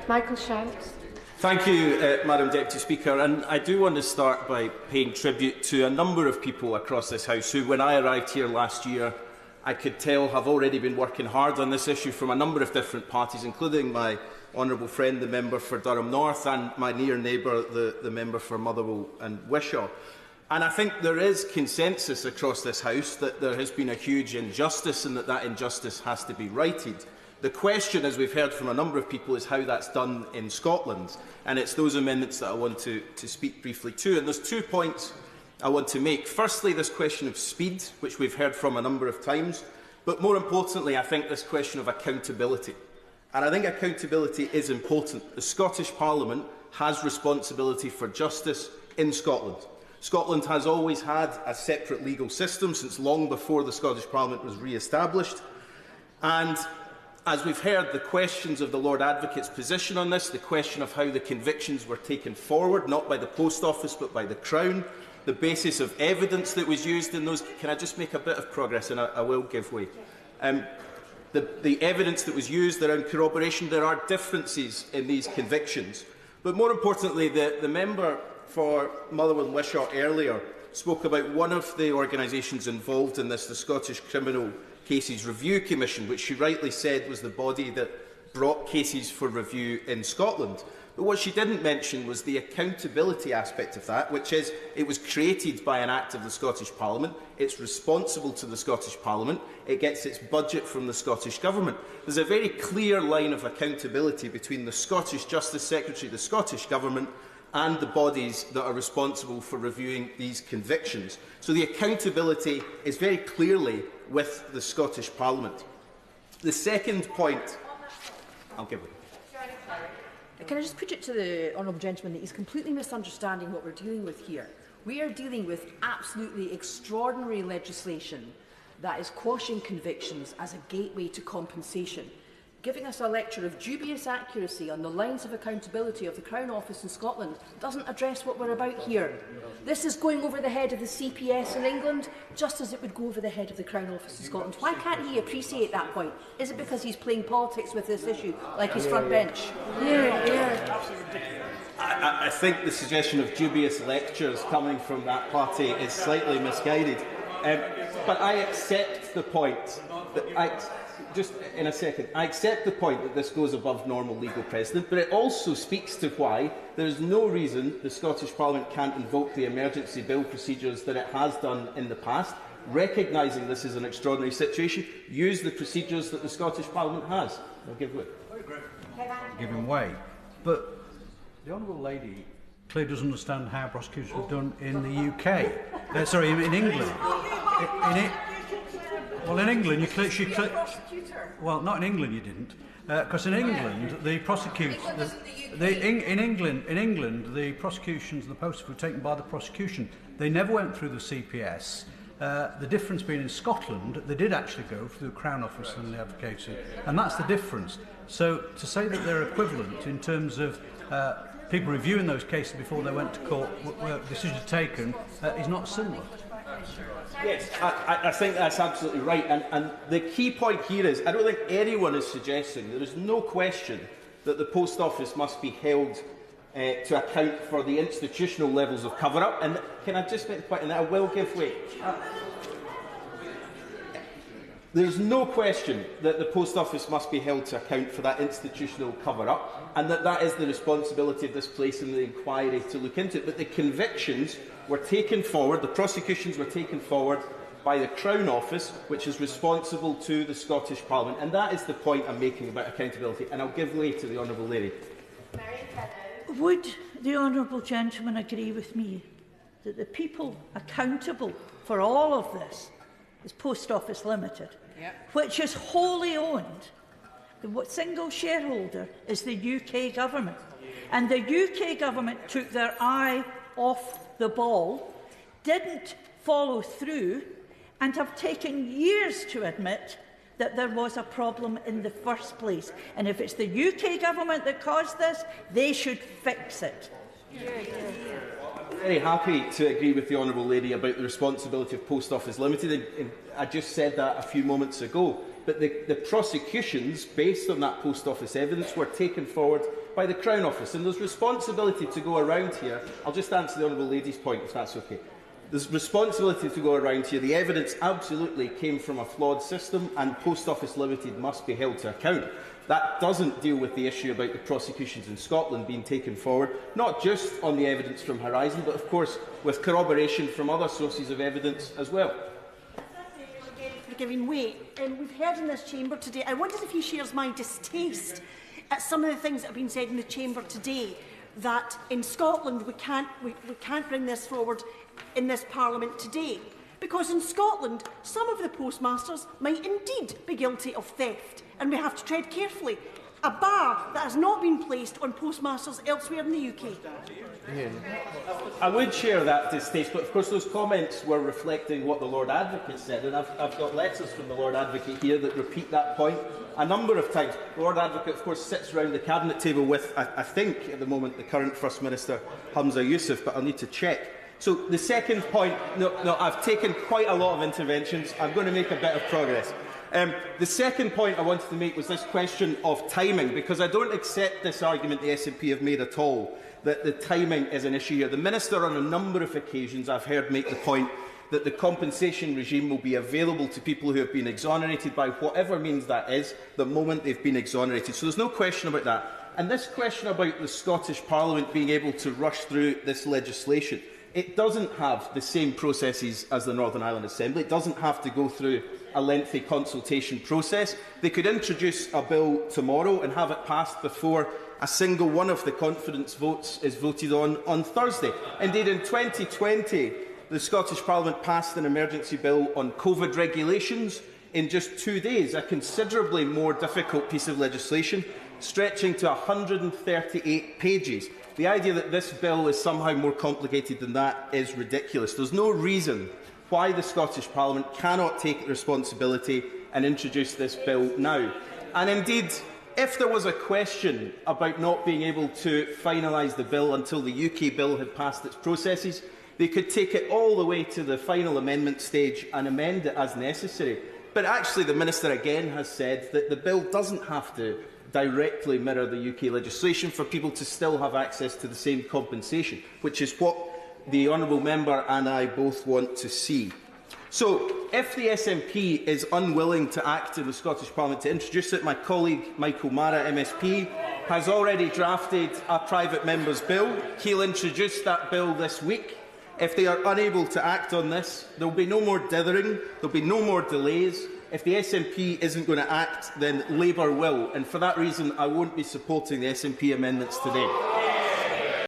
Michael Shanks. Thank you, Madam Deputy Speaker. And I do want to start by paying tribute to a number of people across this House who, when I arrived here last year, I could tell have already been working hard on this issue from a number of different parties, including my honourable friend, the member for Durham North, and my near neighbour, the member for Motherwell and Wishaw. And I think there is consensus across this House that there has been a huge injustice and that injustice has to be righted. The question, as we've heard from a number of people, is how that's done in Scotland. And it's those amendments that I want to speak briefly to. And there's 2 points I want to make. Firstly, this question of speed, which we've heard from a number of times. But more importantly, I think this question of accountability. And I think accountability is important. The Scottish Parliament has responsibility for justice in Scotland. Scotland has always had a separate legal system since long before the Scottish Parliament was re-established. And as we've heard, the questions of the Lord Advocate's position on this, the question of how the convictions were taken forward, not by the Post Office but by the Crown, the basis of evidence that was used in those. Can I just make a bit of progress, and I will give way? The evidence that was used around corroboration, there are differences in these convictions. But more importantly, the member for Motherwell and Wishaw earlier spoke about one of the organisations involved in this, the Scottish Criminal Cases Review Commission, which she rightly said was the body that brought cases for review in Scotland. But what she didn't mention was the accountability aspect of that, which is it was created by an Act of the Scottish Parliament, it's responsible to the Scottish Parliament, it gets its budget from the Scottish Government. There's a very clear line of accountability between the Scottish Justice Secretary, the Scottish Government, and the bodies that are responsible for reviewing these convictions. So the accountability is very clearly with the Scottish Parliament. The second point, I'll give it. Can I just put it to the honourable gentleman that he's completely misunderstanding what we're dealing with here. We are dealing with absolutely extraordinary legislation that is quashing convictions as a gateway to compensation, giving us a lecture of dubious accuracy on the lines of accountability of the Crown Office in Scotland doesn't address what we're about here. This is going over the head of the CPS in England, just as it would go over the head of the Crown Office in Scotland. Why can't he appreciate that point? Is it because he's playing politics with this issue, like his front bench? I think the suggestion of dubious lectures coming from that party is slightly misguided. But I accept the point that I accept the point that this goes above normal legal precedent, but it also speaks to why there is no reason the Scottish Parliament can't invoke the emergency bill procedures that it has done in the past, recognising this is an extraordinary situation, use the procedures that the Scottish Parliament has. I'll give way. Give him way. But the Honourable Lady clearly doesn't understand how prosecutions are done in the UK. Sorry, in England. Well, in England, well, not in England, you didn't, because in England, the prosecutions, in England, the prosecutions and the posters were taken by the prosecution. They never went through the CPS. The difference being in Scotland, they did actually go through the Crown Office and the advocacy, and that's the difference. So to say that they're equivalent in terms of people reviewing those cases before they went to court, where decisions are taken, is not similar. Yes, I think that's absolutely right. And the key point here is, I don't think anyone is suggesting, there is no question that the Post Office must be held to account for the institutional levels of cover-up. And can I just make the point, and I will give way. There's no question that the Post Office must be held to account for that institutional cover-up, and that is the responsibility of this place in the inquiry to look into it. But the convictions were taken forward, the prosecutions were taken forward by the Crown Office, which is responsible to the Scottish Parliament. And that is the point I'm making about accountability. And I'll give way to the Honourable Lady. Would the Honourable Gentleman agree with me that the people accountable for all of this is Post Office Limited, which is wholly owned? The single shareholder is the UK government. And the UK government took their eye off the ball, didn't follow through, and have taken years to admit that there was a problem in the first place. And if it's the UK government that caused this, they should fix it. I'm very happy to agree with the Honourable Lady about the responsibility of Post Office Limited. And I just said that a few moments ago. but the prosecutions, based on that post office evidence, were taken forward by the Crown Office. And there's responsibility to go around here. I'll just answer the Honourable Lady's point, if that's okay. There's responsibility to go around here. The evidence absolutely came from a flawed system, and Post Office Limited must be held to account. That doesn't deal with the issue about the prosecutions in Scotland being taken forward, not just on the evidence from Horizon, but of course with corroboration from other sources of evidence as well. For giving way. We've heard in this chamber today, I wondered if he shares my distaste at some of the things that have been said in the chamber today, that in Scotland we can't bring this forward in this Parliament today, because in Scotland some of the postmasters might indeed be guilty of theft, and we have to tread carefully. A bar that has not been placed on postmasters elsewhere in the UK. I would share that distaste, but of course those comments were reflecting what the Lord Advocate said, and I've got letters from the Lord Advocate here that repeat that point a number of times. The Lord Advocate, of course, sits around the Cabinet table with, I think, at the moment, the current First Minister, Hamza Yousaf, but I'll need to check. So the second point, no, I've taken quite a lot of interventions. I'm going to make a bit of progress. The second point I wanted to make was this question of timing, because I don't accept this argument the SNP have made at all, that the timing is an issue here. The Minister, on a number of occasions, I've heard make the point that the compensation regime will be available to people who have been exonerated by whatever means that is, the moment they've been exonerated. So there's no question about that. And this question about the Scottish Parliament being able to rush through this legislation, it doesn't have the same processes as the Northern Ireland Assembly. It doesn't have to go through a lengthy consultation process. They could introduce a bill tomorrow and have it passed before a single one of the confidence votes is voted on Thursday. Indeed, in 2020, the Scottish Parliament passed an emergency bill on COVID regulations in just 2 days, a considerably more difficult piece of legislation, stretching to 138 pages. The idea that this bill is somehow more complicated than that is ridiculous. There's no reason why the Scottish Parliament cannot take responsibility and introduce this bill now. And indeed, if there was a question about not being able to finalise the bill until the UK bill had passed its processes, they could take it all the way to the final amendment stage and amend it as necessary. But actually, the Minister again has said that the bill doesn't have to directly mirror the UK legislation for people to still have access to the same compensation, which is what the Honourable Member and I both want to see. So, if the SNP is unwilling to act in the Scottish Parliament to introduce it, my colleague Michael Mara, MSP, has already drafted a private member's bill. He'll introduce that bill this week. If they are unable to act on this, there will be no more dithering, there will be no more delays. If the SNP isn't going to act, then Labour will. And for that reason, I won't be supporting the SNP amendments today.